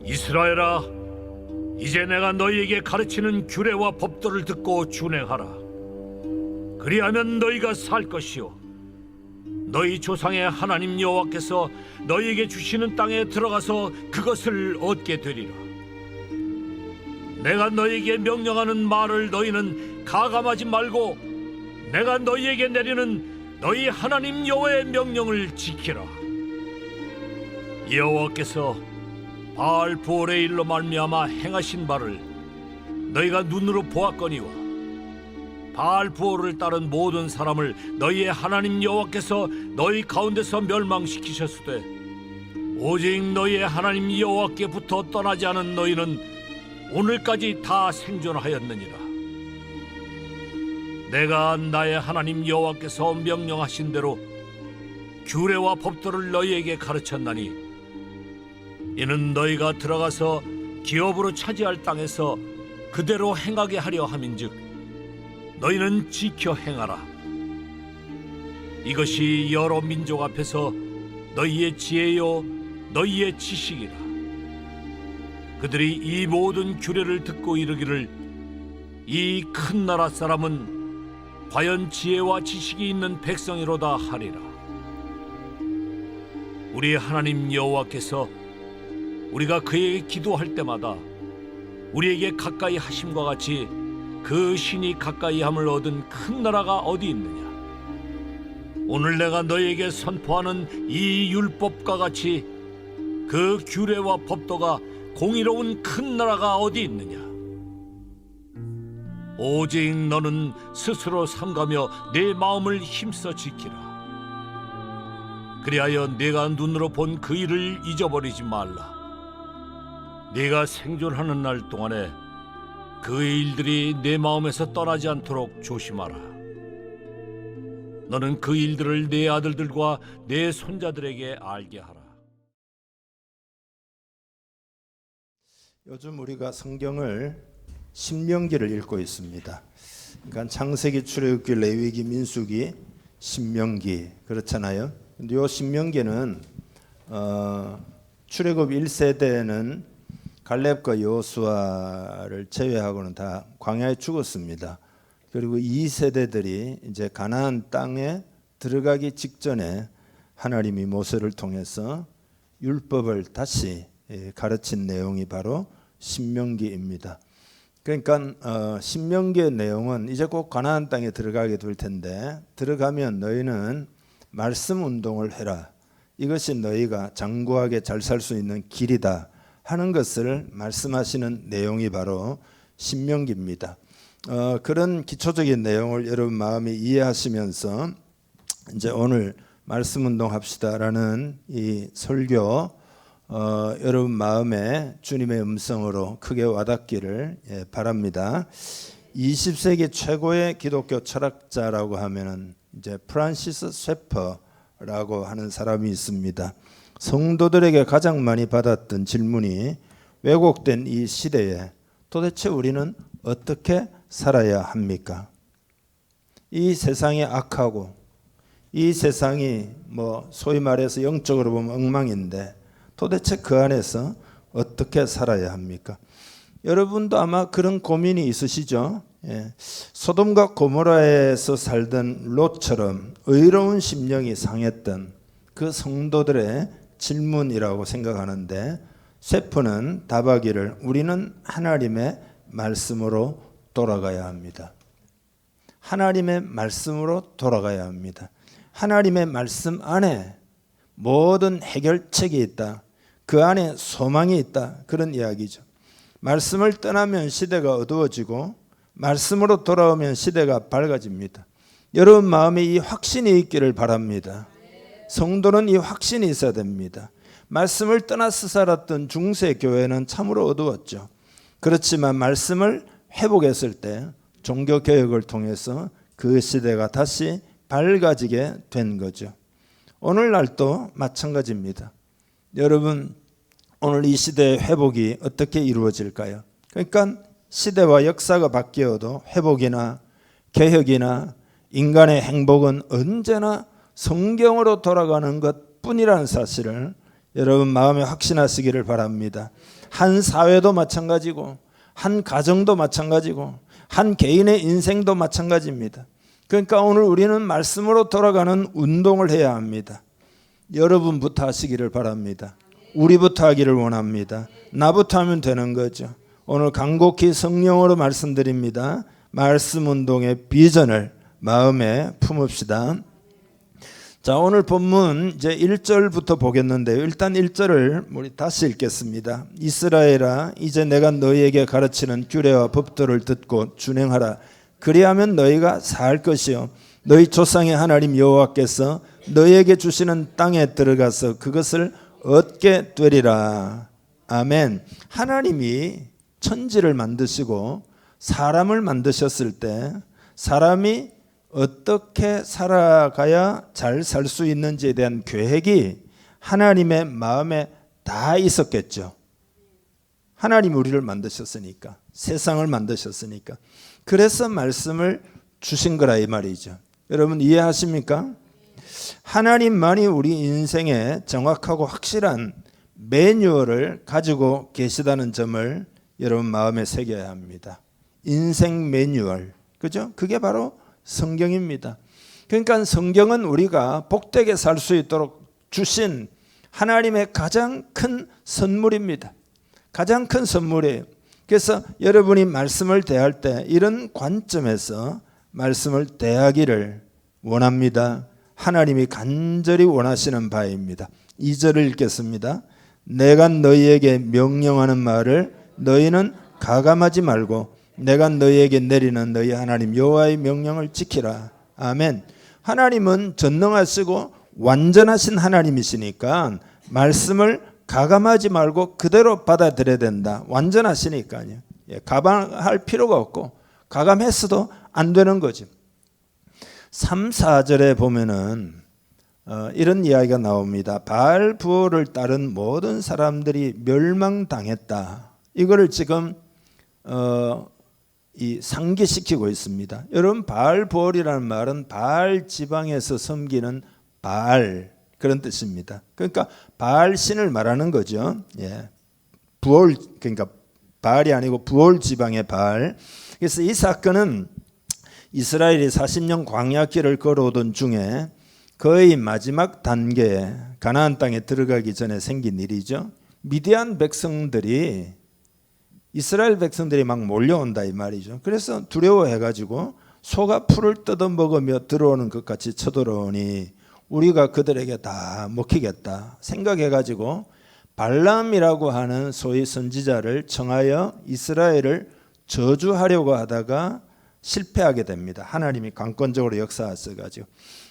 이스라엘아, 이제 내가 너희에게 가르치는 규례와 법도를 듣고 준행하라. 그리하면 너희가 살 것이요 너희 조상의 하나님 여호와께서 너희에게 주시는 땅에 들어가서 그것을 얻게 되리라. 내가 너희에게 명령하는 말을 너희는 가감하지 말고 내가 너희에게 내리는 너희 하나님 여호와의 명령을 지키라. 여호와께서 바알 부올의 일로 말미암아 행하신 바를 너희가 눈으로 보았거니와 바알 부올을 따른 모든 사람을 너희의 하나님 여호와께서 너희 가운데서 멸망시키셨으되 오직 너희의 하나님 여호와께부터 떠나지 않은 너희는 오늘까지 다 생존하였느니라. 내가 나의 하나님 여호와께서 명령하신 대로 규례와 법도를 너희에게 가르쳤나니 이는 너희가 들어가서 기업으로 차지할 땅에서 그대로 행하게 하려 함인즉 너희는 지켜 행하라. 이것이 여러 민족 앞에서 너희의 지혜요 너희의 지식이라. 그들이 이 모든 규례를 듣고 이르기를 이 큰 나라 사람은 과연 지혜와 지식이 있는 백성이로다 하리라. 우리 하나님 여호와께서 우리가 그에게 기도할 때마다 우리에게 가까이 하심과 같이 그 신이 가까이 함을 얻은 큰 나라가 어디 있느냐? 오늘 내가 너희에게 선포하는 이 율법과 같이 그 규례와 법도가 공의로운 큰 나라가 어디 있느냐? 오직 너는 스스로 삼가며 내 마음을 힘써 지키라. 그리하여 내가 눈으로 본 그 일을 잊어버리지 말라. 네가 생존하는 날 동안에 그 일들이 내 마음에서 떠나지 않도록 조심하라. 너는 그 일들을 내 아들들과 내 손자들에게 알게 하라. 요즘 우리가 성경을 신명기를 읽고 있습니다. 그러니까 창세기, 출애굽기, 레위기, 민수기, 신명기 그렇잖아요. 근데 요 신명기는 출애굽 1세대는 갈렙과 여호수아를 제외하고는 다 광야에 죽었습니다. 그리고 2세대들이 이제 가나안 땅에 들어가기 직전에 하나님이 모세를 통해서 율법을 다시 가르친 내용이 바로 신명기입니다. 그러니까 신명기의 내용은 이제 곧 가나안 땅에 들어가게 될 텐데 들어가면 너희는 말씀 운동을 해라. 이것이 너희가 장구하게 잘 살 수 있는 길이다 하는 것을 말씀하시는 내용이 바로 신명기입니다. 그런 기초적인 내용을 여러분 마음에 이해하시면서 이제 오늘 말씀 운동 합시다라는 이 설교 여러분 마음에 주님의 음성으로 크게 와닿기를 바랍니다. 20세기 최고의 기독교 철학자라고 하면은 이제 프란시스 쇠퍼라고 하는 사람이 있습니다. 성도들에게 가장 많이 받았던 질문이 왜곡된 이 시대에 도대체 우리는 어떻게 살아야 합니까? 이 세상이 악하고 이 세상이 뭐 소위 말해서 영적으로 보면 엉망인데 도대체 그 안에서 어떻게 살아야 합니까? 여러분도 아마 그런 고민이 있으시죠? 소돔과 고모라에서 살던 롯처럼 의로운 심령이 상했던 그 성도들의 질문이라고 생각하는데 쇠퍼는 답하기를 우리는 하나님의 말씀으로 돌아가야 합니다. 하나님의 말씀으로 돌아가야 합니다. 하나님의 말씀 안에 모든 해결책이 있다. 그 안에 소망이 있다. 그런 이야기죠. 말씀을 떠나면 시대가 어두워지고 말씀으로 돌아오면 시대가 밝아집니다. 여러분 마음에 이 확신이 있기를 바랍니다. 성도는 이 확신이 있어야 됩니다. 말씀을 떠나서 살았던 중세 교회는 참으로 어두웠죠. 그렇지만 말씀을 회복했을 때 종교 개혁을 통해서 그 시대가 다시 밝아지게 된 거죠. 오늘날도 마찬가지입니다. 여러분 오늘 이 시대의 회복이 어떻게 이루어질까요? 그러니까 시대와 역사가 바뀌어도 회복이나 개혁이나 인간의 행복은 언제나 성경으로 돌아가는 것뿐이라는 사실을 여러분 마음에 확신하시기를 바랍니다. 한 사회도 마찬가지고 한 가정도 마찬가지고 한 개인의 인생도 마찬가지입니다. 그러니까 오늘 우리는 말씀으로 돌아가는 운동을 해야 합니다. 여러분부터 하시기를 바랍니다. 우리부터 하기를 원합니다. 나부터 하면 되는 거죠. 오늘 간곡히 성령으로 말씀드립니다. 말씀 운동의 비전을 마음에 품읍시다. 자, 오늘 본문 이제 1절부터 보겠는데요. 일단 1절을 우리 다시 읽겠습니다. 이스라엘아, 이제 내가 너희에게 가르치는 규례와 법도를 듣고 준행하라. 그리하면 너희가 살 것이요 너희 조상의 하나님 여호와께서 너희에게 주시는 땅에 들어가서 그것을 얻게 되리라. 아멘. 하나님이 천지를 만드시고 사람을 만드셨을 때 사람이 어떻게 살아가야 잘 살 수 있는지에 대한 계획이 하나님의 마음에 다 있었겠죠. 하나님이 우리를 만드셨으니까, 세상을 만드셨으니까. 그래서 말씀을 주신 거라 이 말이죠. 여러분 이해하십니까? 하나님만이 우리 인생에 정확하고 확실한 매뉴얼을 가지고 계시다는 점을 여러분 마음에 새겨야 합니다. 인생 매뉴얼, 그죠? 그게 바로 성경입니다. 그러니까 성경은 우리가 복되게 살 수 있도록 주신 하나님의 가장 큰 선물입니다. 가장 큰 선물이에요. 그래서 여러분이 말씀을 대할 때 이런 관점에서 말씀을 대하기를 원합니다. 하나님이 간절히 원하시는 바입니다. 2절을 읽겠습니다. 내가 너희에게 명령하는 말을 너희는 가감하지 말고 내가 너희에게 내리는 너희 하나님 여호와의 명령을 지키라. 아멘. 하나님은 전능하시고 완전하신 하나님이시니까 말씀을 가감하지 말고 그대로 받아들여야 된다. 완전하시니까요. 가감할 필요가 없고 가감했어도 안 되는 거죠. 3, 4절에 보면은 이런 이야기가 나옵니다. 바알 부호를 따른 모든 사람들이 멸망당했다. 이거를 지금 이 상기시키고 있습니다. 여러분 바알 부올이라는 말은 바알 지방에서 섬기는 바알 그런 뜻입니다. 그러니까 바알 신을 말하는 거죠. 예. 부올 그러니까 바알이 아니고 부올 지방의 바알. 그래서 이 사건은 이스라엘이 40년 광야길을 걸어오던 중에 거의 마지막 단계에 가나안 땅에 들어가기 전에 생긴 일이죠. 미디안 백성들이 이스라엘 백성들이 막 몰려온다 이 말이죠. 그래서 두려워해가지고 소가 풀을 뜯어먹으며 들어오는 것 같이 쳐들어오니 우리가 그들에게 다 먹히겠다 생각해가지고 발람이라고 하는 소위 선지자를 청하여 이스라엘을 저주하려고 하다가 실패하게 됩니다. 하나님이 강권적으로 역사하셔가지고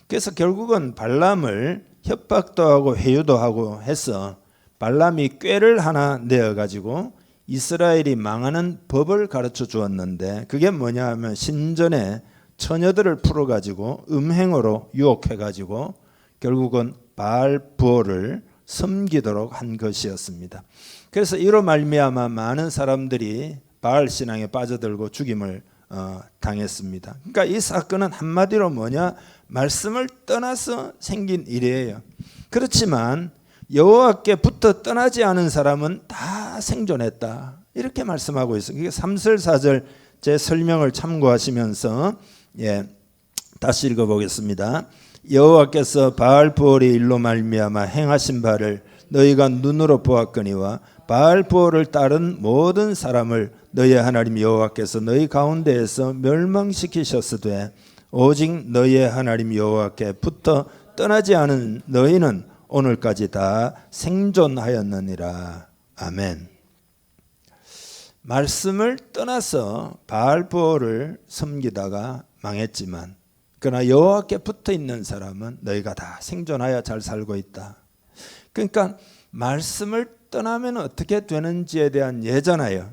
그래서 결국은 발람을 협박도 하고 회유도 하고 해서 발람이 꾀를 하나 내어가지고 이스라엘이 망하는 법을 가르쳐 주었는데 그게 뭐냐 하면 신전에 처녀들을 풀어가지고 음행으로 유혹해가지고 결국은 바알 부호를 섬기도록 한 것이었습니다. 그래서 이로 말미암아 많은 사람들이 바알 신앙에 빠져들고 죽임을 당했습니다. 그러니까 이 사건은 한마디로 뭐냐 말씀을 떠나서 생긴 일이에요. 그렇지만 여호와께 붙어 떠나지 않은 사람은 다 생존했다. 이렇게 말씀하고 있어요. 이게 3절 4절 제 설명을 참고하시면서 다시 읽어보겠습니다. 여호와께서 바알부올의 일로 말미암아 행하신 바를 너희가 눈으로 보았거니와 바알부올을 따른 모든 사람을 너희의 하나님 여호와께서 너희 가운데에서 멸망시키셨으되 오직 너희의 하나님 여호와께 붙어 떠나지 않은 너희는 오늘까지 다 생존하였느니라. 아멘. 말씀을 떠나서 바알부올을 섬기다가 망했지만 그러나 여호와께 붙어 있는 사람은 너희가 다 생존하여 잘 살고 있다. 그러니까 말씀을 떠나면 어떻게 되는지에 대한 예잖아요.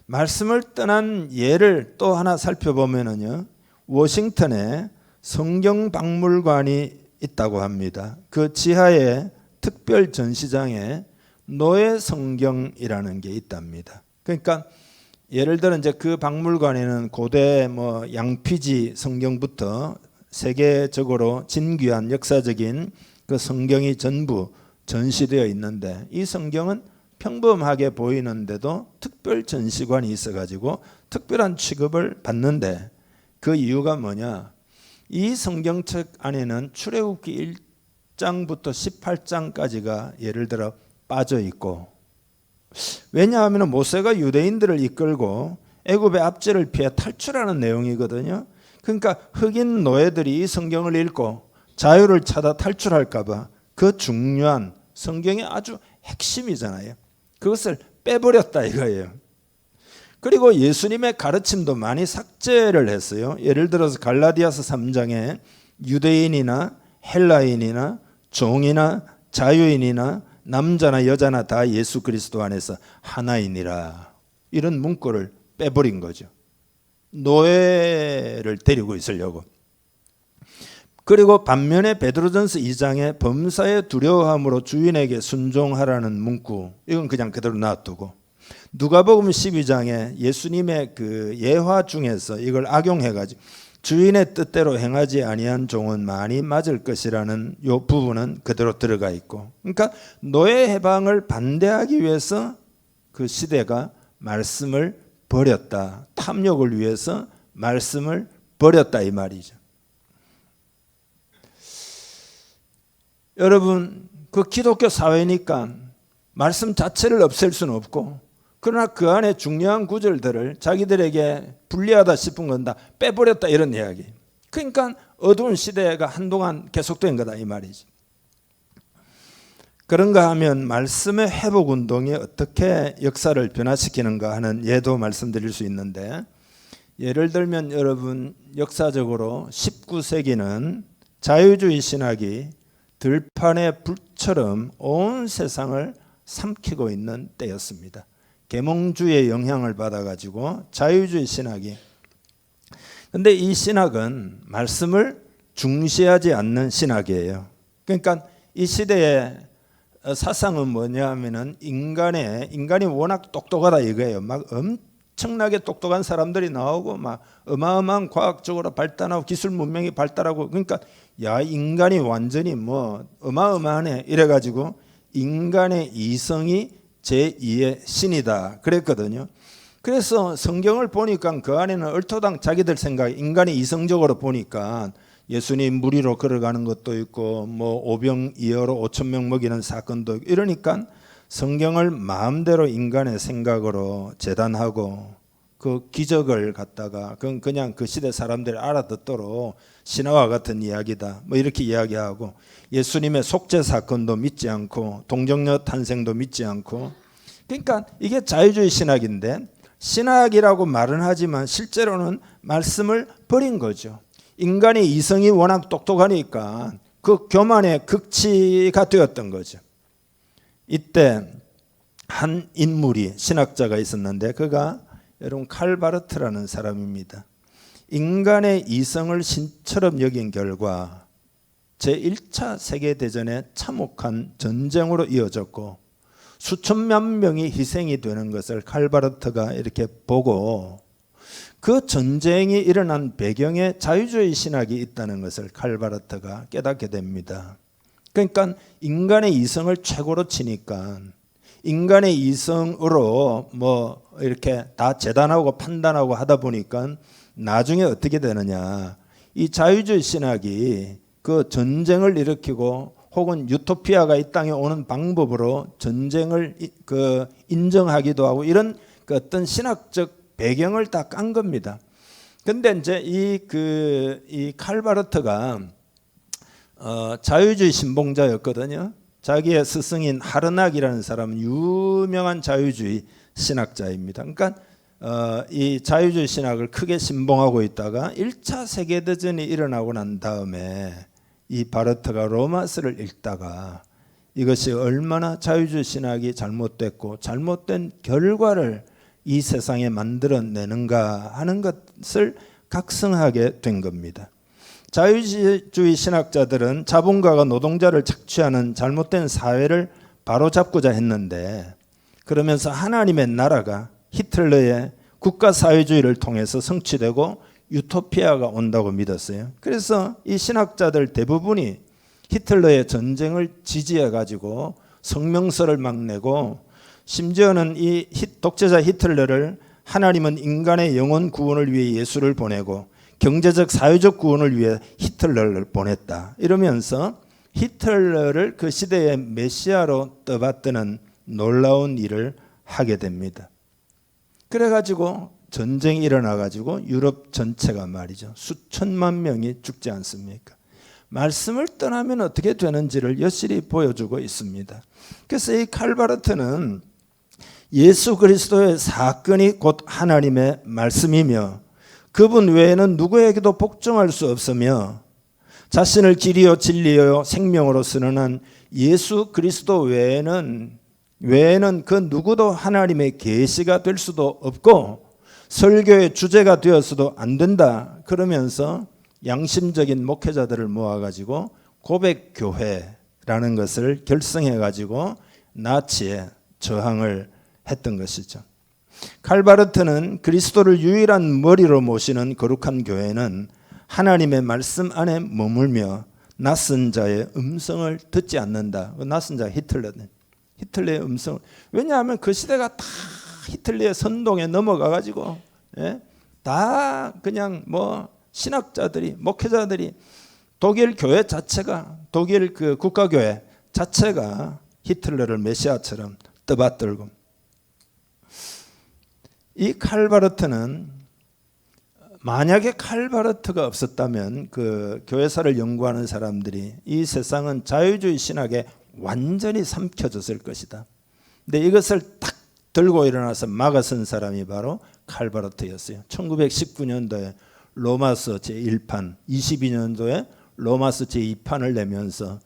말씀을 떠난 예를 또 하나 살펴보면은요. 워싱턴에 성경박물관이 있다고 합니다. 그 지하에 특별 전시장에 노예 성경이라는 게 있답니다. 그러니까 예를 들어 이제 그 박물관에는 고대 뭐 양피지 성경부터 세계적으로 진귀한 역사적인 그 성경이 전부 전시되어 있는데 이 성경은 평범하게 보이는데도 특별 전시관이 있어가지고 특별한 취급을 받는데 그 이유가 뭐냐? 이 성경책 안에는 출애굽기 1장부터 18장까지가 예를 들어 빠져 있고, 왜냐하면 모세가 유대인들을 이끌고 애굽의 압제를 피해 탈출하는 내용이거든요. 그러니까 흑인 노예들이 이 성경을 읽고 자유를 찾아 탈출할까 봐 그 중요한 성경의 아주 핵심이잖아요. 그것을 빼버렸다 이거예요. 그리고 예수님의 가르침도 많이 삭제를 했어요. 예를 들어서 갈라디아서 3장에 유대인이나 헬라인이나 종이나 자유인이나 남자나 여자나 다 예수 그리스도 안에서 하나이니라, 이런 문구를 빼버린 거죠. 노예를 데리고 있으려고. 그리고 반면에 베드로전서 2장에 범사의 두려워함으로 주인에게 순종하라는 문구, 이건 그냥 그대로 놔두고, 누가복음 12장에 예수님의 그 예화 중에서 이걸 악용해가지고 주인의 뜻대로 행하지 아니한 종은 많이 맞을 것이라는 요 부분은 그대로 들어가 있고, 그러니까 노예 해방을 반대하기 위해서 그 시대가 말씀을 버렸다. 탐욕을 위해서 말씀을 버렸다 이 말이죠. 여러분, 그 기독교 사회니까 말씀 자체를 없앨 수는 없고, 그러나 그 안에 중요한 구절들을 자기들에게 불리하다 싶은 건 다 빼버렸다 이런 이야기. 그러니까 어두운 시대가 한동안 계속된 거다 이 말이지. 그런가 하면 말씀의 회복 운동이 어떻게 역사를 변화시키는가 하는 예도 말씀드릴 수 있는데, 예를 들면 여러분, 역사적으로 19세기는 자유주의 신학이 들판의 불처럼 온 세상을 삼키고 있는 때였습니다. 계몽주의의 영향을 받아가지고 자유주의 신학이, 근데 이 신학은 말씀을 중시하지 않는 신학이에요. 그러니까 이 시대의 사상은 뭐냐 하면은 인간이 워낙 똑똑하다 이거예요. 막 엄청나게 똑똑한 사람들이 나오고 막 어마어마한 과학적으로 발달하고 기술 문명이 발달하고, 그러니까 야 인간이 완전히 뭐 어마어마하네 이래가지고 인간의 이성이 제2의 신이다 그랬거든요. 그래서 성경을 보니까 그 안에는 얼토당 자기들 생각, 인간이 이성적으로 보니까 예수님 물 위로 걸어가는 것도 있고 뭐 오병이어로 5,000명 먹이는 사건도 있고, 이러니까 성경을 마음대로 인간의 생각으로 재단하고 그 기적을 갖다가 그냥 그 시대 사람들이 알아듣도록 신화와 같은 이야기다 뭐 이렇게 이야기하고, 예수님의 속죄 사건도 믿지 않고 동정녀 탄생도 믿지 않고, 그러니까 이게 자유주의 신학인데, 신학이라고 말은 하지만 실제로는 말씀을 버린 거죠. 인간의 이성이 워낙 똑똑하니까 그 교만의 극치가 되었던 거죠. 이때 한 인물이 신학자가 있었는데 그가 여러분 칼바르트라는 사람입니다. 인간의 이성을 신처럼 여긴 결과 제1차 세계대전에 참혹한 전쟁으로 이어졌고 수천만 명이 희생이 되는 것을 칼바르트가 이렇게 보고, 그 전쟁이 일어난 배경에 자유주의 신학이 있다는 것을 칼바르트가 깨닫게 됩니다. 그러니까 인간의 이성을 최고로 치니까 인간의 이성으로 뭐 이렇게 다 재단하고 판단하고 하다 보니까 나중에 어떻게 되느냐, 이 자유주의 신학이 그 전쟁을 일으키고 혹은 유토피아가 이 땅에 오는 방법으로 전쟁을 인정하기도 하고, 이런 그 어떤 신학적 배경을 다 깐 겁니다. 근데 이제 이 칼바르트가 자유주의 신봉자였거든요. 자기의 스승인 하르낙이라는 사람은 유명한 자유주의 신학자입니다. 그러니까 이 자유주의 신학을 크게 신봉하고 있다가 1차 세계대전이 일어나고 난 다음에 이 바르트가 로마서를 읽다가 이것이 얼마나 자유주의 신학이 잘못됐고 잘못된 결과를 이 세상에 만들어내는가 하는 것을 각성하게 된 겁니다. 자유주의 신학자들은 자본가가 노동자를 착취하는 잘못된 사회를 바로잡고자 했는데, 그러면서 하나님의 나라가 히틀러의 국가사회주의를 통해서 성취되고 유토피아가 온다고 믿었어요. 그래서 이 신학자들 대부분이 히틀러의 전쟁을 지지해 가지고 성명서를 막 내고 심지어는 이 독재자 히틀러를 하나님은 인간의 영혼 구원을 위해 예수를 보내고 경제적 사회적 구원을 위해 히틀러를 보냈다. 이러면서 히틀러를 그 시대의 메시아로 떠받드는 놀라운 일을 하게 됩니다. 그래가지고 전쟁이 일어나가지고 유럽 전체가 말이죠. 수천만 명이 죽지 않습니까? 말씀을 떠나면 어떻게 되는지를 여실히 보여주고 있습니다. 그래서 이 칼바르트는 예수 그리스도의 사건이 곧 하나님의 말씀이며 그분 외에는 누구에게도 복종할 수 없으며 자신을 길이요 진리요 생명으로 선언한 예수 그리스도 외에는 그 누구도 하나님의 계시가 될 수도 없고 설교의 주제가 되어서도 안 된다. 그러면서 양심적인 목회자들을 모아가지고 고백교회라는 것을 결성해가지고 나치에 저항을 했던 것이죠. 칼바르트는 그리스도를 유일한 머리로 모시는 거룩한 교회는 하나님의 말씀 안에 머물며 낯선 자의 음성을 듣지 않는다. 낯선 자 히틀러의 음성. 왜냐하면 그 시대가 다 히틀러의 선동에 넘어가가지고 다 그냥 뭐 신학자들이 목회자들이 독일 교회 자체가 독일 그 국가교회 자체가 히틀러를 메시아처럼 떠받들고 이 칼바르트는 만약에 칼바르트가 없었다면 그 교회사를 연구하는 사람들이 이 세상은 자유주의 신학에 완전히 삼켜졌을 것이다. 근데 이것을 딱 들고 일어나서 막아선 사람이 바로 칼바르트였어요. 1919년도에 로마서 제1판, 22년도에 로마서 제2판을 내면서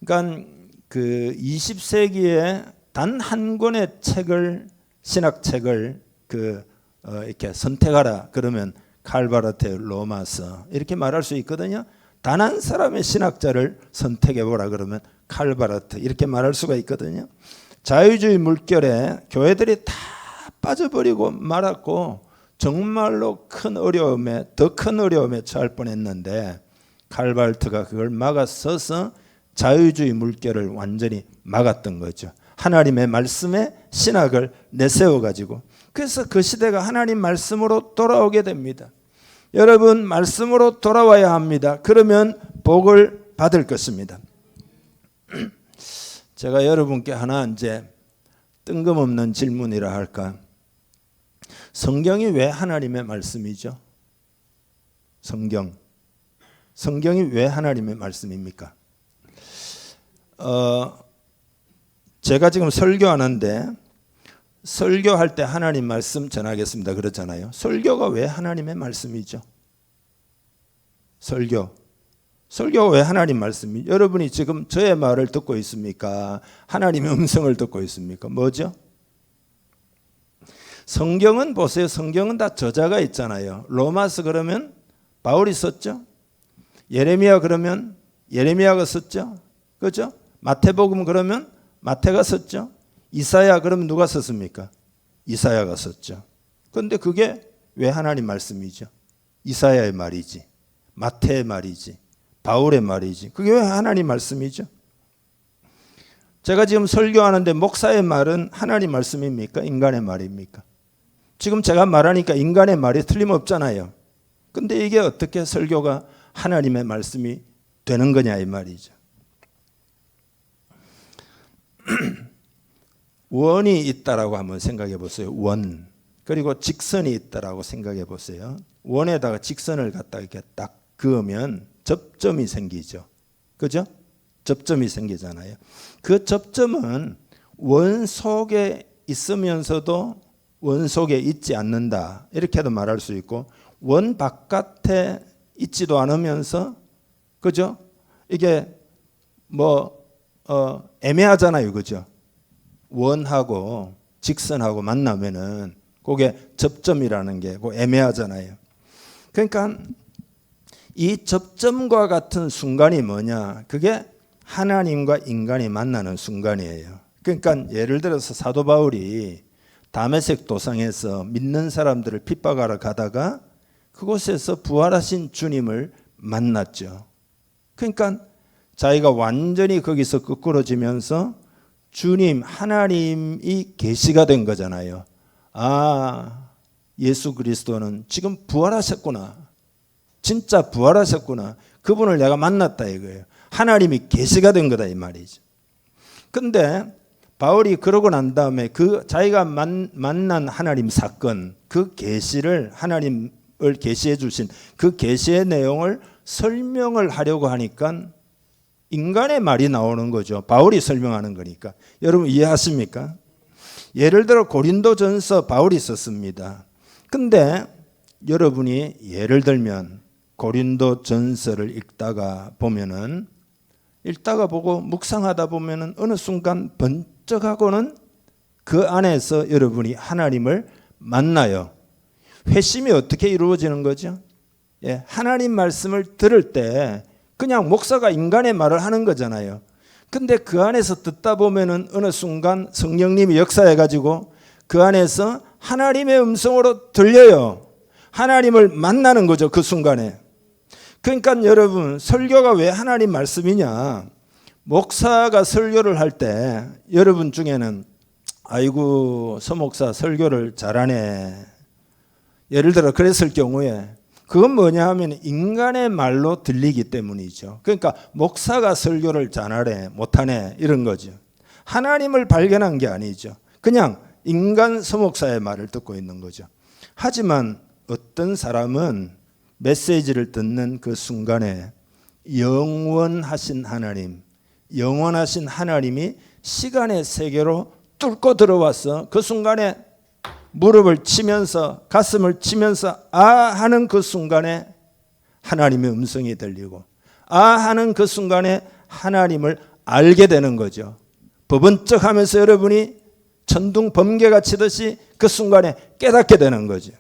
그러니까 그 20세기에 단 한 권의 책을 신학책을 이렇게 선택하라 그러면 칼바르트의 로마서 이렇게 말할 수 있거든요. 단 한 사람의 신학자를 선택해 보라 그러면 칼바르트 이렇게 말할 수가 있거든요. 자유주의 물결에 교회들이 다 빠져버리고 말았고 정말로 더 큰 어려움에 처할 뻔했는데 칼바르트가 그걸 막아서서 자유주의 물결을 완전히 막았던 거죠. 하나님의 말씀에 신학을 내세워가지고 그래서 그 시대가 하나님 말씀으로 돌아오게 됩니다. 여러분 말씀으로 돌아와야 합니다. 그러면 복을 받을 것입니다. 제가 여러분께 하나 이제 뜬금없는 질문이라 할까? 성경이 왜 하나님의 말씀이죠? 성경이 왜 하나님의 말씀입니까? 제가 지금 설교하는데 설교할 때 하나님 말씀 전하겠습니다 그러잖아요. 설교가 왜 하나님의 말씀이죠? 설교가 왜 하나님 말씀이? 여러분이 지금 저의 말을 듣고 있습니까? 하나님의 음성을 듣고 있습니까? 뭐죠? 성경은 보세요. 성경은 다 저자가 있잖아요. 로마서 그러면 바울이 썼죠. 예레미야 그러면 예레미야가 썼죠. 그렇죠? 마태복음 그러면 마태가 썼죠. 이사야 그러면 누가 썼습니까? 이사야가 썼죠. 그런데 그게 왜 하나님 말씀이죠? 이사야의 말이지, 마태의 말이지, 바울의 말이지. 그게 왜 하나님 말씀이죠? 제가 지금 설교하는데 목사의 말은 하나님 말씀입니까? 인간의 말입니까? 지금 제가 말하니까 인간의 말이 틀림없잖아요. 근데 이게 어떻게 설교가 하나님의 말씀이 되는 거냐 이 말이죠. 원이 있다라고 한번 생각해 보세요. 원. 그리고 직선이 있다라고 생각해 보세요. 원에다가 직선을 갖다 이렇게 딱 그으면 접점이 생기죠. 그죠? 접점이 생기잖아요. 그 접점은 원 속에 있으면서도 원 속에 있지 않는다. 이렇게도 말할 수 있고 원 바깥에 있지도 않으면서 그죠? 이게 애매하잖아요. 그죠? 원하고 직선하고 만나면은 그게 접점이라는 게 애매하잖아요. 그러니까 이 접점과 같은 순간이 뭐냐? 그게 하나님과 인간이 만나는 순간이에요. 그러니까 예를 들어서 사도 바울이 다메섹 도상에서 믿는 사람들을 핍박하러 가다가 그곳에서 부활하신 주님을 만났죠. 그러니까 자기가 완전히 거기서 거꾸러지면서 주님 하나님이 계시가 된 거잖아요. 아, 예수 그리스도는 지금 부활하셨구나. 진짜 부활하셨구나. 그분을 내가 만났다 이거예요. 하나님이 계시가 된 거다 이 말이죠. 근데 바울이 그러고 난 다음에 그 자기가 만난 하나님 사건, 그 계시를 하나님을 계시해 주신 그 계시의 내용을 설명을 하려고 하니까 인간의 말이 나오는 거죠. 바울이 설명하는 거니까. 여러분 이해하십니까? 예를 들어 고린도전서 바울이 썼습니다. 근데 여러분이 예를 들면 고린도전서를 읽다가 보고 묵상하다 보면은 어느 순간 번쩍하고는 그 안에서 여러분이 하나님을 만나요. 회심이 어떻게 이루어지는 거죠? 예, 하나님 말씀을 들을 때 그냥 목사가 인간의 말을 하는 거잖아요. 근데 그 안에서 듣다 보면은 어느 순간 성령님이 역사해 가지고 그 안에서 하나님의 음성으로 들려요. 하나님을 만나는 거죠, 그 순간에. 그러니까 여러분, 설교가 왜 하나님 말씀이냐? 목사가 설교를 할 때 여러분 중에는 아이고 서목사 설교를 잘하네. 예를 들어 그랬을 경우에 그건 뭐냐 하면 인간의 말로 들리기 때문이죠. 그러니까 목사가 설교를 잘하네 못하네 이런 거죠. 하나님을 발견한 게 아니죠. 그냥 인간 서목사의 말을 듣고 있는 거죠. 하지만 어떤 사람은 메시지를 듣는 그 순간에 영원하신 하나님이 시간의 세계로 뚫고 들어와서 그 순간에 무릎을 치면서 가슴을 치면서 아 하는 그 순간에 하나님의 음성이 들리고 아 하는 그 순간에 하나님을 알게 되는 거죠. 버번쩍하면서 여러분이 천둥 번개가 치듯이 그 순간에 깨닫게 되는 거죠.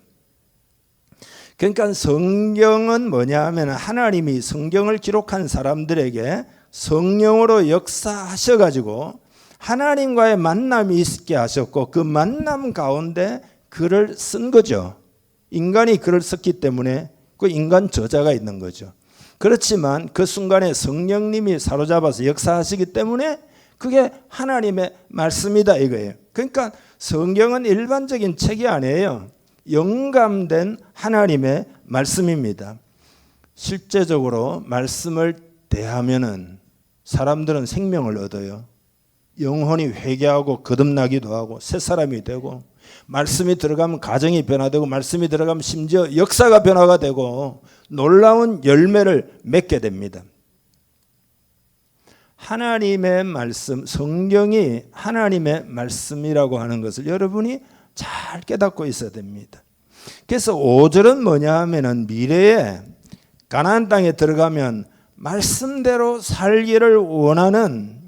그러니까 성경은 뭐냐 하면 하나님이 성경을 기록한 사람들에게 성령으로 역사하셔가지고 하나님과의 만남이 있게 하셨고 그 만남 가운데 글을 쓴 거죠. 인간이 글을 썼기 때문에 그 인간 저자가 있는 거죠. 그렇지만 그 순간에 성령님이 사로잡아서 역사하시기 때문에 그게 하나님의 말씀이다 이거예요. 그러니까 성경은 일반적인 책이 아니에요. 영감된 하나님의 말씀입니다. 실제적으로 말씀을 대하면은 사람들은 생명을 얻어요. 영혼이 회개하고 거듭나기도 하고 새 사람이 되고 말씀이 들어가면 가정이 변화되고 말씀이 들어가면 심지어 역사가 변화가 되고 놀라운 열매를 맺게 됩니다. 하나님의 말씀, 성경이 하나님의 말씀이라고 하는 것을 여러분이 잘 깨닫고 있어야 됩니다. 그래서 5절은 뭐냐 하면은 미래에 가나안 땅에 들어가면 말씀대로 살기를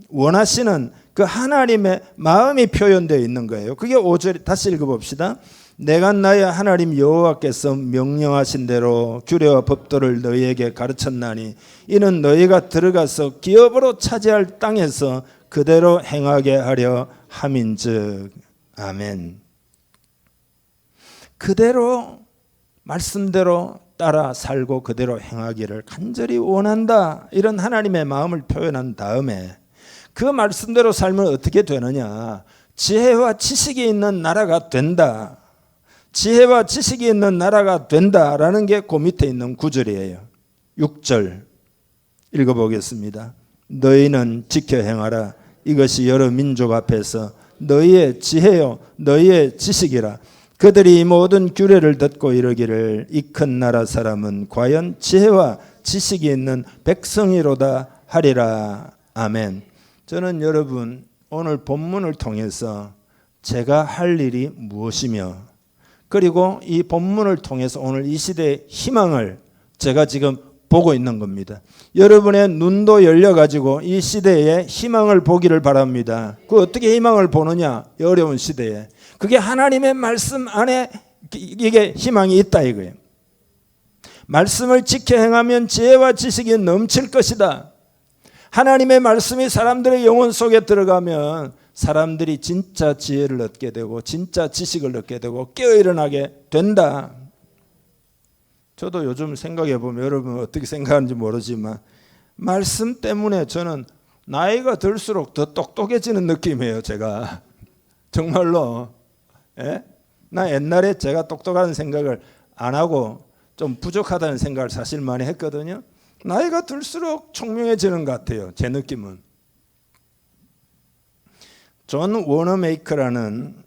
원하시는 그 하나님의 마음이 표현되어 있는 거예요. 그게 5절 다시 읽어봅시다. 내가 나의 하나님 여호와께서 명령하신 대로 규례와 법도를 너희에게 가르쳤나니 이는 너희가 들어가서 기업으로 차지할 땅에서 그대로 행하게 하려 함인즉. 아멘. 그대로 말씀대로 따라 살고 그대로 행하기를 간절히 원한다. 이런 하나님의 마음을 표현한 다음에 그 말씀대로 살면 어떻게 되느냐? 지혜와 지식이 있는 나라가 된다. 지혜와 지식이 있는 나라가 된다라는 게 그 밑에 있는 구절이에요. 6절 읽어보겠습니다. 너희는 지켜 행하라. 이것이 여러 민족 앞에서 너희의 지혜요 너희의 지식이라. 그들이 모든 규례를 듣고 이르기를 이 큰 나라 사람은 과연 지혜와 지식이 있는 백성이로다 하리라. 아멘. 저는 여러분 오늘 본문을 통해서 제가 할 일이 무엇이며 그리고 이 본문을 통해서 오늘 이 시대의 희망을 제가 지금 보고 있는 겁니다. 여러분의 눈도 열려가지고 이 시대에 희망을 보기를 바랍니다. 그 어떻게 희망을 보느냐? 이 어려운 시대에. 그게 하나님의 말씀 안에 이게 희망이 있다 이거예요. 말씀을 지켜 행하면 지혜와 지식이 넘칠 것이다. 하나님의 말씀이 사람들의 영혼 속에 들어가면 사람들이 진짜 지혜를 얻게 되고 진짜 지식을 얻게 되고 깨어일어나게 된다. 저도 요즘 생각해 보면 여러분 어떻게 생각하는지 모르지만 말씀 때문에 저는 나이가 들수록 더 똑똑해지는 느낌이에요. 제가 정말로. 예? 나 옛날에 제가 똑똑하다는 생각을 안 하고 좀 부족하다는 생각을 사실 많이 했거든요. 나이가 들수록 총명해지는 것 같아요. 제 느낌은. 존 워너메이커라는,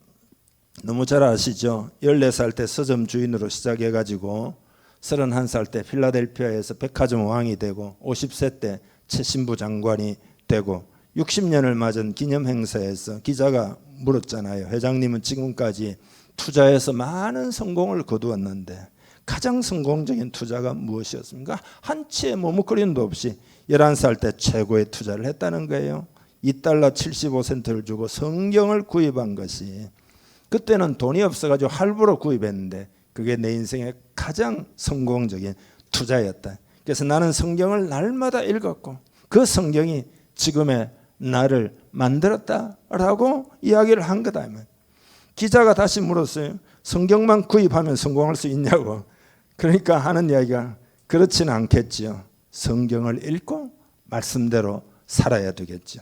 너무 잘 아시죠? 14살 때 서점 주인으로 시작해가지고 31살 때 필라델피아에서 백화점 왕이 되고 50세 때 최신부 장관이 되고 60년을 맞은 기념 행사에서 기자가 물었잖아요. 회장님은 지금까지 투자해서 많은 성공을 거두었는데 가장 성공적인 투자가 무엇이었습니까? 한치의 머뭇거림도 없이 11살 때 최고의 투자를 했다는 거예요. $2 75센트를 주고 성경을 구입한 것이, 그때는 돈이 없어가지고 할부로 구입했는데 그게 내 인생의 가장 성공적인 투자였다. 그래서 나는 성경을 날마다 읽었고 그 성경이 지금의 나를 만들었다라고 이야기를 한 거다. 기자가 다시 물었어요. 성경만 구입하면 성공할 수 있냐고. 그러니까 하는 이야기가, 그렇지는 않겠지요. 성경을 읽고 말씀대로 살아야 되겠죠.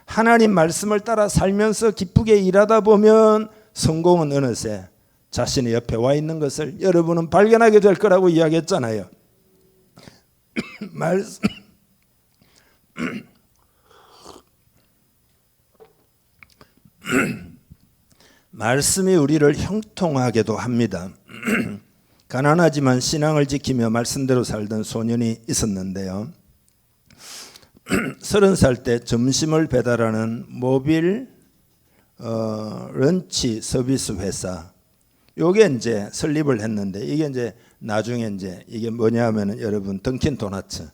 하나님 말씀을 따라 살면서 기쁘게 일하다 보면 성공은 어느새 자신의 옆에 와 있는 것을 여러분은 발견하게 될 거라고 이야기했잖아요. 말씀이 우리를 형통하게도 합니다. 가난하지만 신앙을 지키며 말씀대로 살던 소년이 있었는데요. 30살 때 점심을 배달하는 모빌 런치 서비스 회사, 요게 이제 설립을 했는데, 이게 이제 나중에 이제 이게 뭐냐면은 여러분 던킨 도너츠가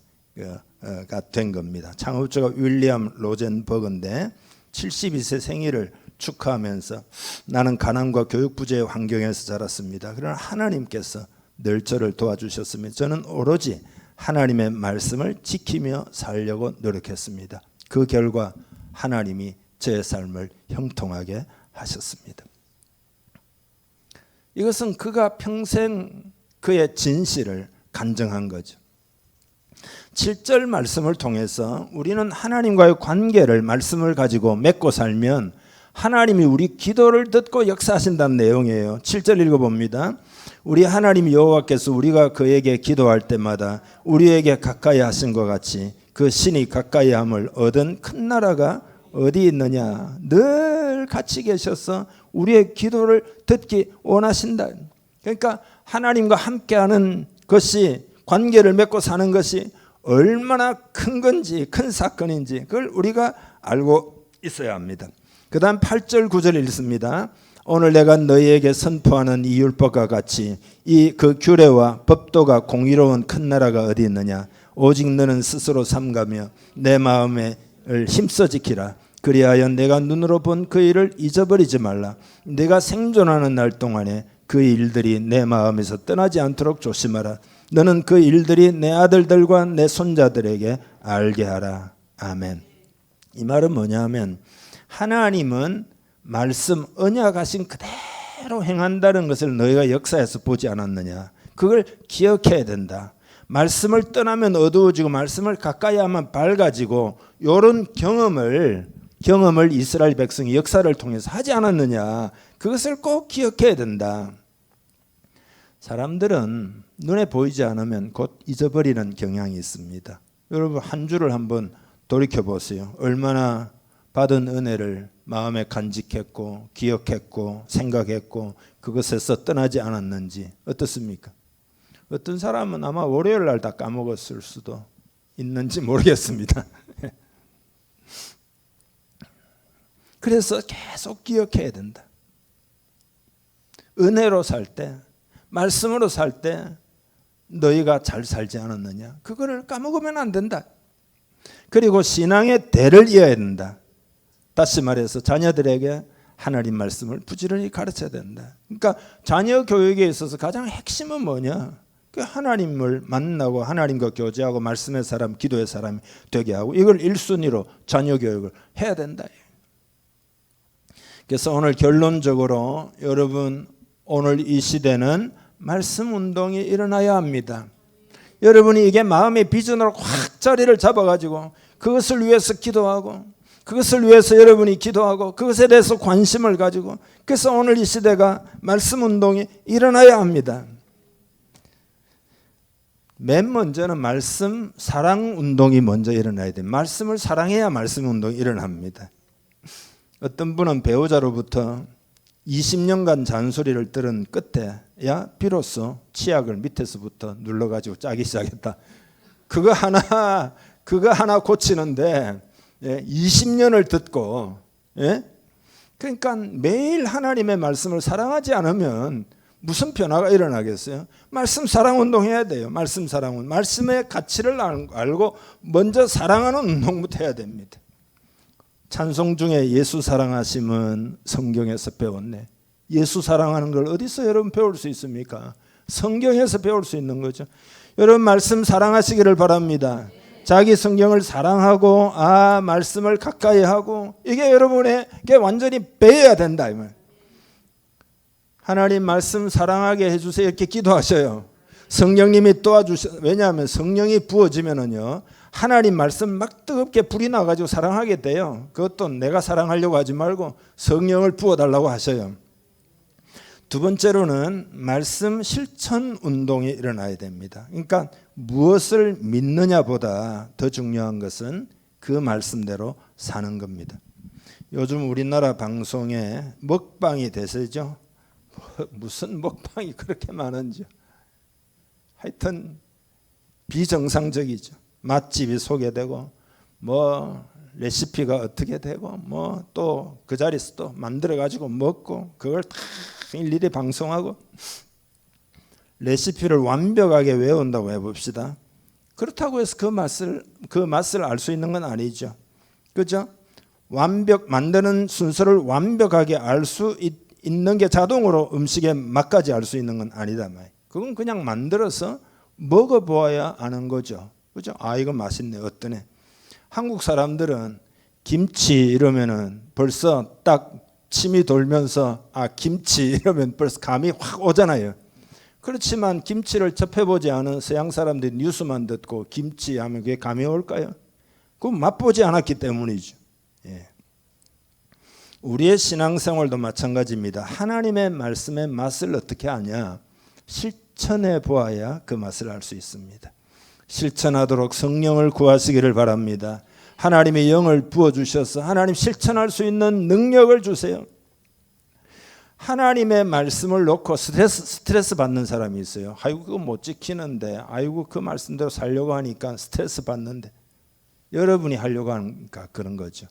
된 겁니다. 창업주가 윌리엄 로젠버그인데 72세 생일을 축하하면서 나는 가난과 교육 부재의 환경에서 자랐습니다. 그러나 하나님께서 늘 저를 도와주셨으며 저는 오로지 하나님의 말씀을 지키며 살려고 노력했습니다. 그 결과 하나님이 저의 삶을 형통하게 하셨습니다. 이것은 그가 평생 그의 진실을 간증한 거죠. 7절 말씀을 통해서 우리는 하나님과의 관계를, 말씀을 가지고 맺고 살면 하나님이 우리 기도를 듣고 역사하신다는 내용이에요. 7절 읽어봅니다. 우리 하나님 여호와께서 우리가 그에게 기도할 때마다 우리에게 가까이 하신 것 같이 그 신이 가까이 함을 얻은 큰 나라가 어디 있느냐. 늘 같이 계셔서 우리의 기도를 듣기 원하신다. 그러니까 하나님과 함께하는 것이, 관계를 맺고 사는 것이 얼마나 큰 건지, 큰 사건인지 그걸 우리가 알고 있어야 합니다. 그 다음 8절 9절 읽습니다. 오늘 내가 너희에게 선포하는 이 율법과 같이 이 그 규례와 법도가 공의로운 큰 나라가 어디 있느냐. 오직 너는 스스로 삼가며 내 마음에 힘써 지키라. 그리하여 내가 눈으로 본 그 일을 잊어버리지 말라. 내가 생존하는 날 동안에 그 일들이 내 마음에서 떠나지 않도록 조심하라. 너는 그 일들이 내 아들들과 내 손자들에게 알게 하라. 아멘. 이 말은 뭐냐면 하나님은 말씀, 언약하신 그대로 행한다는 것을 너희가 역사에서 보지 않았느냐. 그걸 기억해야 된다. 말씀을 떠나면 어두워지고 말씀을 가까이 하면 밝아지고, 이런 경험을 이스라엘 백성이 역사를 통해서 하지 않았느냐. 그것을 꼭 기억해야 된다. 사람들은 눈에 보이지 않으면 곧 잊어버리는 경향이 있습니다. 여러분 한 주를 한번 돌이켜 보세요. 얼마나 받은 은혜를 마음에 간직했고 기억했고 생각했고 그것에서 떠나지 않았는지 어떻습니까? 어떤 사람은 아마 월요일 날 다 까먹었을 수도 있는지 모르겠습니다. 그래서 계속 기억해야 된다. 은혜로 살 때, 말씀으로 살 때 너희가 잘 살지 않았느냐? 그거를 까먹으면 안 된다. 그리고 신앙의 대를 이어야 된다. 다시 말해서 자녀들에게 하나님 말씀을 부지런히 가르쳐야 된다. 그러니까 자녀 교육에 있어서 가장 핵심은 뭐냐? 그 하나님을 만나고 하나님과 교제하고 말씀의 사람, 기도의 사람이 되게 하고, 이걸 1순위로 자녀 교육을 해야 된다. 그래서 오늘 결론적으로 여러분, 오늘 이 시대는 말씀 운동이 일어나야 합니다. 여러분이 이게 마음의 비전으로 확 자리를 잡아가지고 그것을 위해서 기도하고 그것을 위해서 여러분이 기도하고 그것에 대해서 관심을 가지고 그래서 오늘 이 시대가 말씀 운동이 일어나야 합니다. 맨 먼저는 말씀 사랑 운동이 먼저 일어나야 돼요. 말씀을 사랑해야 말씀 운동이 일어납니다. 어떤 분은 배우자로부터 20년간 잔소리를 들은 끝에야 비로소 치약을 밑에서부터 눌러가지고 짜기 시작했다. 그거 하나 고치는데 20년을 듣고, 그러니까 매일 하나님의 말씀을 사랑하지 않으면 무슨 변화가 일어나겠어요? 말씀 사랑 운동 해야 돼요. 말씀 사랑 운동. 말씀의 가치를 알고 먼저 사랑하는 운동부터 해야 됩니다. 찬송 중에 예수 사랑하심은 성경에서 배웠네. 예수 사랑하는 걸 어디서 여러분 배울 수 있습니까? 성경에서 배울 수 있는 거죠. 여러분 말씀 사랑하시기를 바랍니다. 자기 성경을 사랑하고 말씀을 가까이 하고 이게 여러분에게 완전히 배워야 된다 이 말. 하나님 말씀 사랑하게 해주세요 이렇게 기도하셔요. 성령님이 도와주셔. 왜냐하면 성령이 부어지면은요 하나님 말씀 막 뜨겁게 불이 나가지고 사랑하게 돼요. 그것도 내가 사랑하려고 하지 말고 성령을 부어달라고 하셔요. 두 번째로는 말씀 실천 운동이 일어나야 됩니다. 그러니까 무엇을 믿느냐보다 더 중요한 것은 그 말씀대로 사는 겁니다. 요즘 우리나라 방송에 먹방이 대세죠. 무슨 먹방이 그렇게 많은지. 하여튼 비정상적이죠. 맛집이 소개되고 뭐 레시피가 어떻게 되고 뭐 또 그 자리에서 또 만들어 가지고 먹고 그걸 다 일일이 방송하고 레시피를 완벽하게 외운다고 해봅시다. 그렇다고 해서 그 맛을 알 수 있는 건 아니죠. 그죠? 만드는 순서를 완벽하게 알 수 있는 게 자동으로 음식의 맛까지 알 수 있는 건 아니다 말. 그건 그냥 만들어서 먹어보아야 아는 거죠. 그죠? 이거 맛있네. 어떠네? 한국 사람들은 김치 이러면은 벌써 딱 침이 돌면서 김치 이러면 벌써 감이 확 오잖아요. 그렇지만 김치를 접해보지 않은 서양 사람들이 뉴스만 듣고 김치 하면 그게 감이 올까요? 그건 맛보지 않았기 때문이죠. 우리의 신앙생활도 마찬가지입니다. 하나님의 말씀의 맛을 어떻게 아냐? 실천해 보아야 그 맛을 알 수 있습니다. 실천하도록 성령을 구하시기를 바랍니다. 하나님의 영을 부어주셔서 하나님 실천할 수 있는 능력을 주세요. 하나님의 말씀을 놓고 스트레스 받는 사람이 있어요. 아이고 그거 못 지키는데 아이고 그 말씀대로 살려고 하니까 스트레스 받는데 여러분이 하려고 하니까 그런 거죠.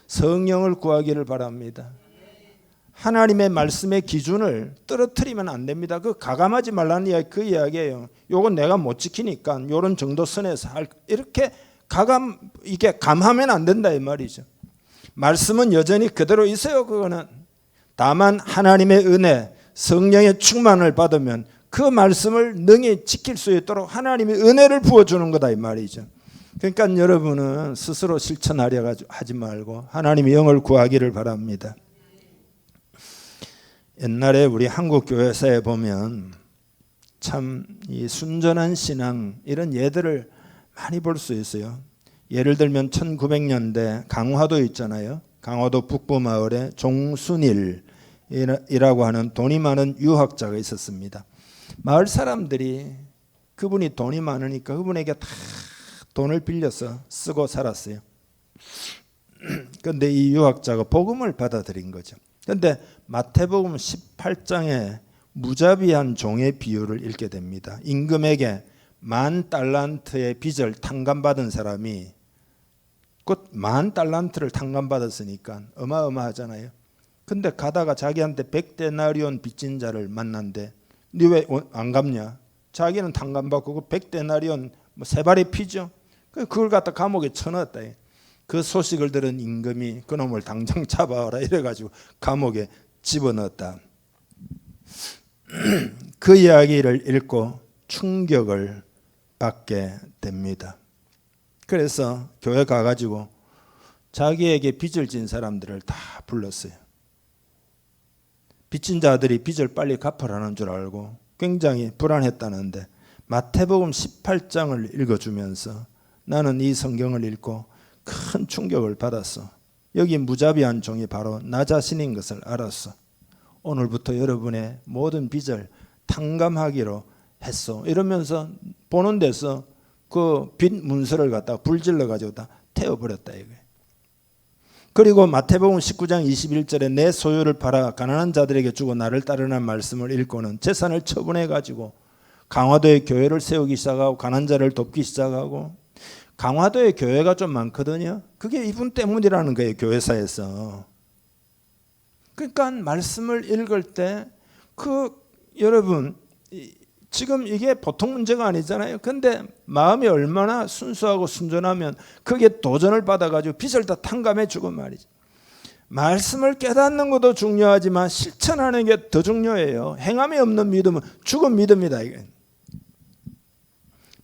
성령을 구하기를 바랍니다. 하나님의 말씀의 기준을 떨어뜨리면 안 됩니다. 그 가감하지 말라는 이야기 그 이야기예요. 요건 내가 못 지키니까 요런 정도 선에서 이렇게 이게 감하면 안 된다 이 말이죠. 말씀은 여전히 그대로 있어요. 그거는 다만 하나님의 은혜, 성령의 충만을 받으면 그 말씀을 능히 지킬 수 있도록 하나님의 은혜를 부어주는 거다 이 말이죠. 그러니까 여러분은 스스로 실천하려 하지 말고 하나님의 영을 구하기를 바랍니다. 옛날에 우리 한국 교회사에 보면 참 이 순전한 신앙 이런 예들을 많이 볼 수 있어요. 예를 들면 1900년대 강화도 있잖아요. 강화도 북부 마을에 종순일이라고 하는 돈이 많은 유학자가 있었습니다. 마을 사람들이 그분이 돈이 많으니까 그분에게 다 돈을 빌려서 쓰고 살았어요. 그런데 이 유학자가 복음을 받아들인 거죠. 그런데 마태복음 18장에 무자비한 종의 비유를 읽게 됩니다. 임금에게 10,000달란트의 빚을 탕감받은 사람이 곧 10,000달란트를 탕감받았으니까 어마어마하잖아요. 근데 가다가 자기한테 100데나리온 빚진 자를 만난데 니 왜 안 갚냐? 자기는 탕감받고 그 100데나리온 세 발의 피죠. 그걸 갖다 감옥에 쳐넣었다. 그 소식을 들은 임금이 그놈을 당장 잡아와라 이래가지고 감옥에 집어넣었다. 그 이야기를 읽고 충격을 받게 됩니다. 그래서 교회 가가지고 자기에게 빚을 진 사람들을 다 불렀어요. 빚진 자들이 빚을 빨리 갚으라는 줄 알고 굉장히 불안했다는데 마태복음 18장을 읽어주면서 나는 이 성경을 읽고 큰 충격을 받았어. 여기 무자비한 종이 바로 나 자신인 것을 알았어. 오늘부터 여러분의 모든 빚을 탕감하기로 했어. 이러면서 보는 데서 그 빚 문서를 갖다가 불질러 가지고 다 태워버렸다 이거예요. 그리고 마태복음 19장 21절에 내 소유를 팔아 가난한 자들에게 주고 나를 따르라는 말씀을 읽고는 재산을 처분해 가지고 강화도에 교회를 세우기 시작하고 가난한 자를 돕기 시작하고, 강화도에 교회가 좀 많거든요. 그게 이분 때문이라는 거예요, 교회사에서. 그러니까 말씀을 읽을 때 여러분 지금 이게 보통 문제가 아니잖아요. 근데 마음이 얼마나 순수하고 순전하면 그게 도전을 받아가지고 빚을 다 탕감해 주고 말이죠. 말씀을 깨닫는 것도 중요하지만 실천하는 게 더 중요해요. 행함이 없는 믿음은 죽은 믿음이다. 이게.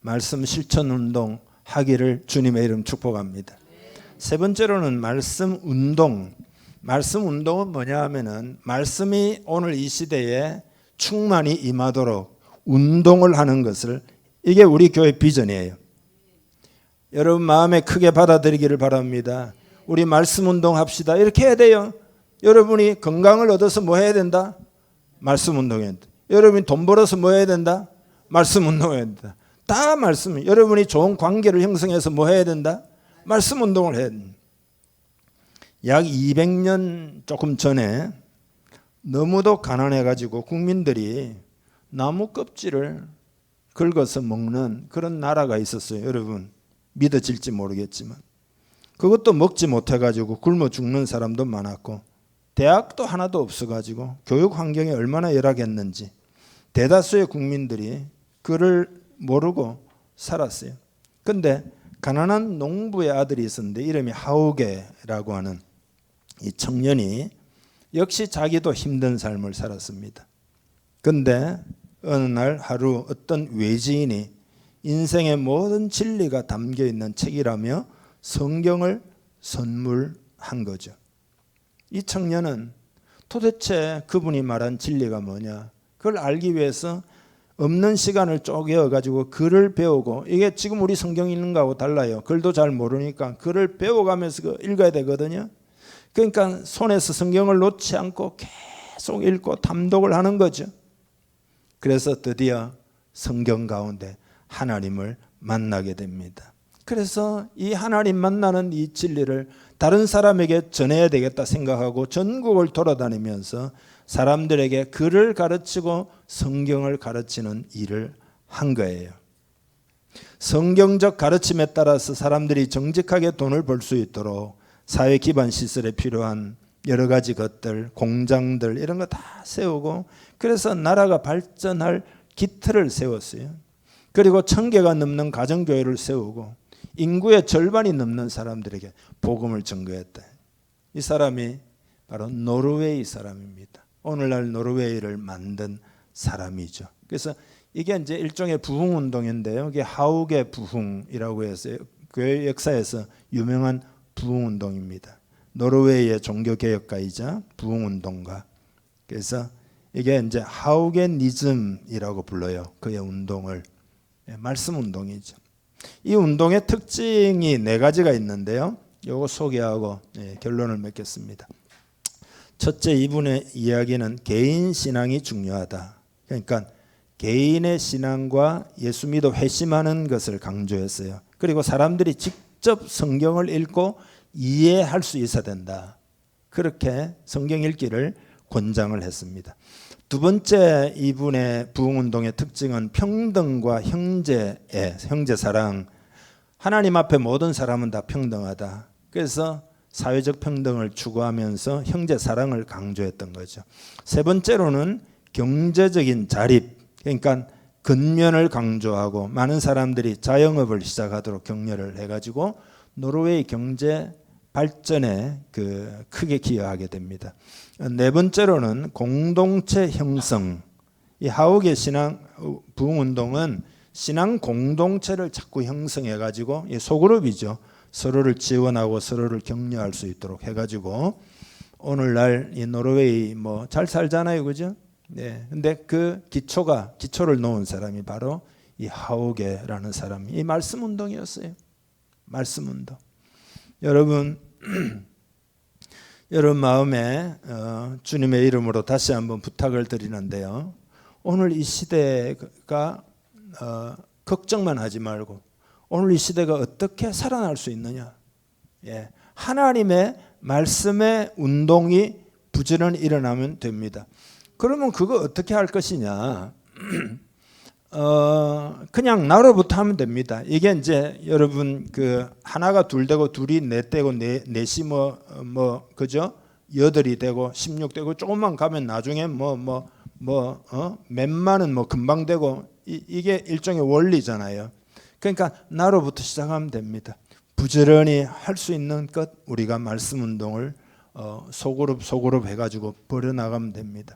말씀 실천 운동 하기를 주님의 이름 축복합니다. 세 번째로는 말씀 운동. 말씀 운동은 뭐냐 하면은 말씀이 오늘 이 시대에 충만히 임하도록 운동을 하는 것을, 이게 우리 교회 비전이에요. 여러분 마음에 크게 받아들이기를 바랍니다. 우리 말씀 운동 합시다. 이렇게 해야 돼요. 여러분이 건강을 얻어서 뭐 해야 된다? 말씀 운동해야 된다. 여러분이 돈 벌어서 뭐 해야 된다? 말씀 운동해야 된다. 다 말씀. 여러분이 좋은 관계를 형성해서 뭐 해야 된다? 말씀 운동을 해야 된다. 약 200년 조금 전에 너무도 가난해가지고 국민들이 나무 껍질을 긁어서 먹는 그런 나라가 있었어요. 여러분 믿어질지 모르겠지만 그것도 먹지 못해가지고 굶어 죽는 사람도 많았고, 대학도 하나도 없어가지고 교육 환경이 얼마나 열악했는지 대다수의 국민들이 그를 모르고 살았어요. 근데 가난한 농부의 아들이 있었는데 이름이 하우게라고 하는 이 청년이 역시 자기도 힘든 삶을 살았습니다. 근데 어느 날 하루 어떤 외지인이 인생의 모든 진리가 담겨 있는 책이라며 성경을 선물한 거죠. 이 청년은 도대체 그분이 말한 진리가 뭐냐, 그걸 알기 위해서 없는 시간을 쪼개어 가지고 글을 배우고, 이게 지금 우리 성경 읽는 거하고 달라요. 글도 잘 모르니까 글을 배워가면서 읽어야 되거든요. 그러니까 손에서 성경을 놓지 않고 계속 읽고 탐독을 하는 거죠. 그래서 드디어 성경 가운데 하나님을 만나게 됩니다. 그래서 이 하나님 만나는 이 진리를 다른 사람에게 전해야 되겠다 생각하고 전국을 돌아다니면서 사람들에게 글을 가르치고 성경을 가르치는 일을 한 거예요. 성경적 가르침에 따라서 사람들이 정직하게 돈을 벌 수 있도록 사회 기반 시설에 필요한 여러 가지 것들, 공장들 이런 거 다 세우고, 그래서 나라가 발전할 기틀을 세웠어요. 그리고 1000개가 넘는 가정교회를 세우고 인구의 절반이 넘는 사람들에게 복음을 전거했다. 이 사람이 바로 노르웨이 사람입니다. 오늘날 노르웨이를 만든 사람이죠. 그래서 이게 이제 일종의 부흥 운동인데요. 이게 하우게 부흥이라고 해서 교회 역사에서 유명한 부흥 운동입니다. 노르웨이의 종교 개혁가이자 부흥 운동가. 그래서 이게 이제 하우게니즘이라고 불러요. 그의 운동을. 말씀 운동이죠. 이 운동의 특징이 4가지가 있는데요. 요거 소개하고 결론을 맺겠습니다. 첫째, 이분의 이야기는 개인 신앙이 중요하다. 그러니까 개인의 신앙과 예수 믿어 회심하는 것을 강조했어요. 그리고 사람들이 직접 성경을 읽고 이해할 수 있어야 된다. 그렇게 성경 읽기를 권장을 했습니다. 두 번째, 이분의 부흥운동의 특징은 평등과 형제사랑. 하나님 앞에 모든 사람은 다 평등하다. 그래서 사회적 평등을 추구하면서 형제사랑을 강조했던 거죠. 세 번째로는 경제적인 자립, 그러니까 근면을 강조하고 많은 사람들이 자영업을 시작하도록 격려를 해가지고 노르웨이 경제 발전에 크게 기여하게 됩니다. 네 번째로는 공동체 형성. 이 하우게 신앙 부흥운동은 신앙 공동체를 자꾸 형성해 가지고 소그룹이죠. 서로를 지원하고 서로를 격려할 수 있도록 해가지고 오늘날 이 노르웨이 잘 살잖아요, 그죠? 네. 근데 그 기초를 놓은 사람이 바로 이 하오게라는 사람이 이 말씀 운동이었어요. 말씀 운동. 여러분 여러분 마음에 주님의 이름으로 다시 한번 부탁을 드리는데요. 오늘 이 시대가 걱정만 하지 말고 오늘 이 시대가 어떻게 살아날 수 있느냐. 예, 하나님의 말씀의 운동이 부지런히 일어나면 됩니다. 그러면 그거 어떻게 할 것이냐? 그냥 나로부터 하면 됩니다. 이게 이제 여러분 그 하나가 둘 되고 둘이 넷 되고 넷이 그죠? 여덟이 되고 16 되고 조금만 가면 나중에 몇만은 금방 되고 이게 일종의 원리잖아요. 그러니까 나로부터 시작하면 됩니다. 부지런히 할 수 있는 것 우리가 말씀 운동을 소그룹 해가지고 벌여나가면 됩니다.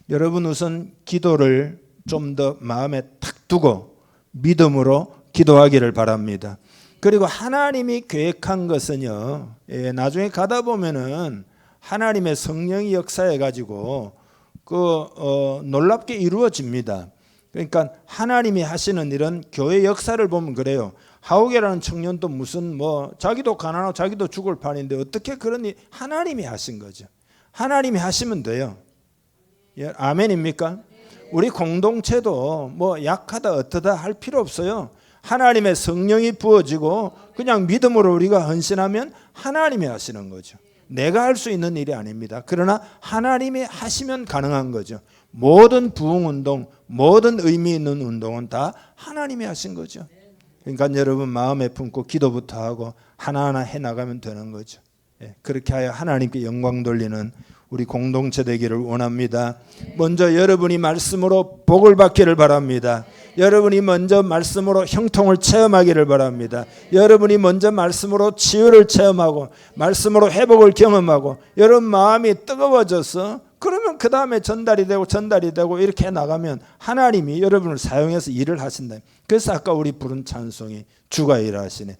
여러분 우선 기도를 좀 더 마음에 탁 두고 믿음으로 기도하기를 바랍니다. 그리고 하나님이 계획한 것은요, 나중에 가다 보면은 하나님의 성령이 역사해 가지고 놀랍게 이루어집니다. 그러니까 하나님이 하시는 일은 교회 역사를 보면 그래요. 하오게라는 청년도 무슨 자기도 가난하고 자기도 죽을 판인데 어떻게 그런 일 하나님이 하신 거죠. 하나님이 하시면 돼요. 예, 아멘입니까? 우리 공동체도 약하다 어떠다 할 필요 없어요. 하나님의 성령이 부어지고 그냥 믿음으로 우리가 헌신하면 하나님이 하시는 거죠. 내가 할 수 있는 일이 아닙니다. 그러나 하나님이 하시면 가능한 거죠. 모든 부흥운동, 모든 의미 있는 운동은 다 하나님이 하신 거죠. 그러니까 여러분 마음에 품고 기도부터 하고 하나하나 해나가면 되는 거죠. 그렇게 하여 하나님께 영광 돌리는 우리 공동체 되기를 원합니다. 먼저 여러분이 말씀으로 복을 받기를 바랍니다. 여러분이 먼저 말씀으로 형통을 체험하기를 바랍니다. 여러분이 먼저 말씀으로 치유를 체험하고 말씀으로 회복을 경험하고 여러분 마음이 뜨거워져서 그러면 그 다음에 전달이 되고 이렇게 나가면 하나님이 여러분을 사용해서 일을 하신다. 그래서 아까 우리 부른 찬송이 주가 일하시네.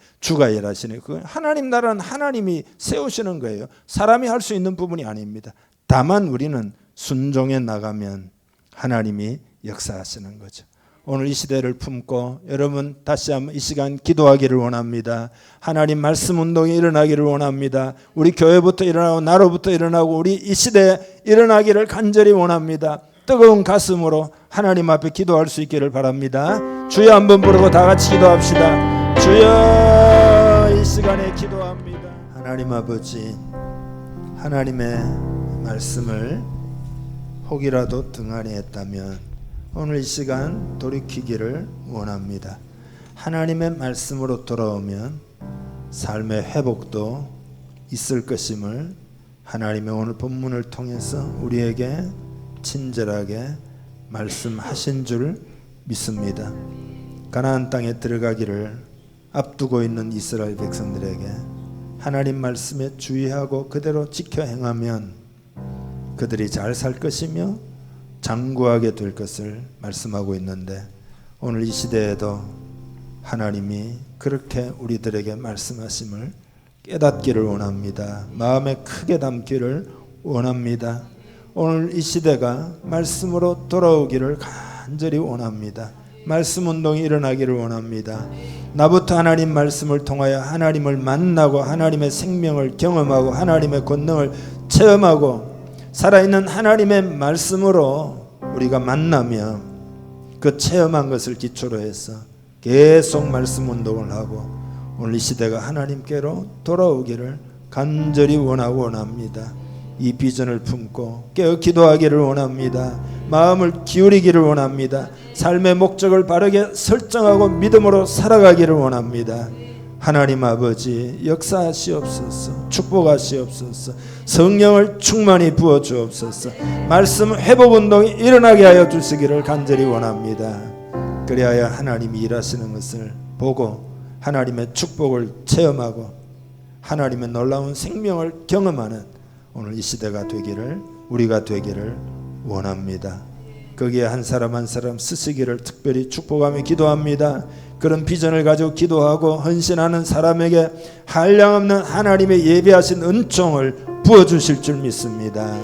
그 하나님 나라는 하나님이 세우시는 거예요. 사람이 할 수 있는 부분이 아닙니다. 다만 우리는 순종해 나가면 하나님이 역사하시는 거죠. 오늘 이 시대를 품고 여러분 다시 한번 이 시간 기도하기를 원합니다. 하나님 말씀 운동이 일어나기를 원합니다. 우리 교회부터 일어나고 나로부터 일어나고 우리 이 시대에 일어나기를 간절히 원합니다. 뜨거운 가슴으로 하나님 앞에 기도할 수 있기를 바랍니다. 주여 한번 부르고 다 같이 기도합시다. 주여 이 시간에 기도합니다. 하나님 아버지 하나님의 말씀을 혹이라도 등한히 했다면 오늘 이 시간 돌이키기를 원합니다. 하나님의 말씀으로 돌아오면 삶의 회복도 있을 것임을 하나님의 오늘 본문을 통해서 우리에게 친절하게 말씀하신 줄 믿습니다. 가나안 땅에 들어가기를 앞두고 있는 이스라엘 백성들에게 하나님 말씀에 주의하고 그대로 지켜 행하면 그들이 잘 살 것이며 장구하게 될 것을 말씀하고 있는데 오늘 이 시대에도 하나님이 그렇게 우리들에게 말씀하심을 깨닫기를 원합니다. 마음에 크게 담기를 원합니다. 오늘 이 시대가 말씀으로 돌아오기를 간절히 원합니다. 말씀 운동이 일어나기를 원합니다. 나부터 하나님 말씀을 통하여 하나님을 만나고 하나님의 생명을 경험하고 하나님의 권능을 체험하고 살아있는 하나님의 말씀으로 우리가 만나며 그 체험한 것을 기초로 해서 계속 말씀 운동을 하고 오늘 이 시대가 하나님께로 돌아오기를 간절히 원합니다. 이 비전을 품고 깨어 기도하기를 원합니다. 마음을 기울이기를 원합니다. 삶의 목적을 바르게 설정하고 믿음으로 살아가기를 원합니다. 하나님 아버지 역사하시옵소서. 축복하시옵소서. 성령을 충만히 부어주옵소서. 말씀 회복운동이 일어나게 하여 주시기를 간절히 원합니다. 그리하여 하나님이 일하시는 것을 보고 하나님의 축복을 체험하고 하나님의 놀라운 생명을 경험하는 오늘 이 시대가 되기를 우리가 되기를 원합니다. 거기에 한 사람 한 사람 쓰시기를 특별히 축복하며 기도합니다. 그런 비전을 가지고 기도하고 헌신하는 사람에게 한량없는 하나님의 예비하신 은총을 부어주실 줄 믿습니다.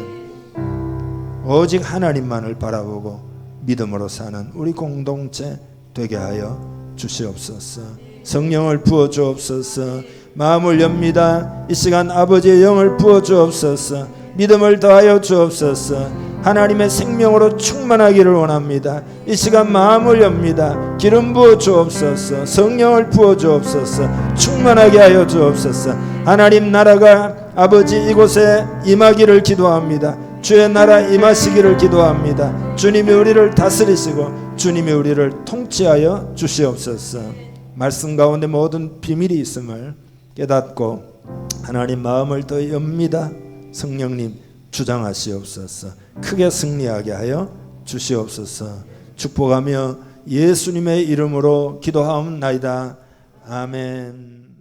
오직 하나님만을 바라보고 믿음으로 사는 우리 공동체 되게 하여 주시옵소서. 성령을 부어 주옵소서. 마음을 엽니다. 이 시간 아버지의 영을 부어 주옵소서. 믿음을 더하여 주옵소서. 하나님의 생명으로 충만하기를 원합니다. 이 시간 마음을 엽니다. 기름 부어 주옵소서. 성령을 부어 주옵소서. 충만하게 하여 주옵소서. 하나님 나라가 아버지 이곳에 임하기를 기도합니다. 주의 나라 임하시기를 기도합니다. 주님이 우리를 다스리시고 주님이 우리를 통치하여 주시옵소서. 말씀 가운데 모든 비밀이 있음을 깨닫고 하나님 마음을 더 엽니다. 성령님 주장하시옵소서. 크게 승리하게 하여 주시옵소서. 축복하며 예수님의 이름으로 기도하옵나이다. 아멘.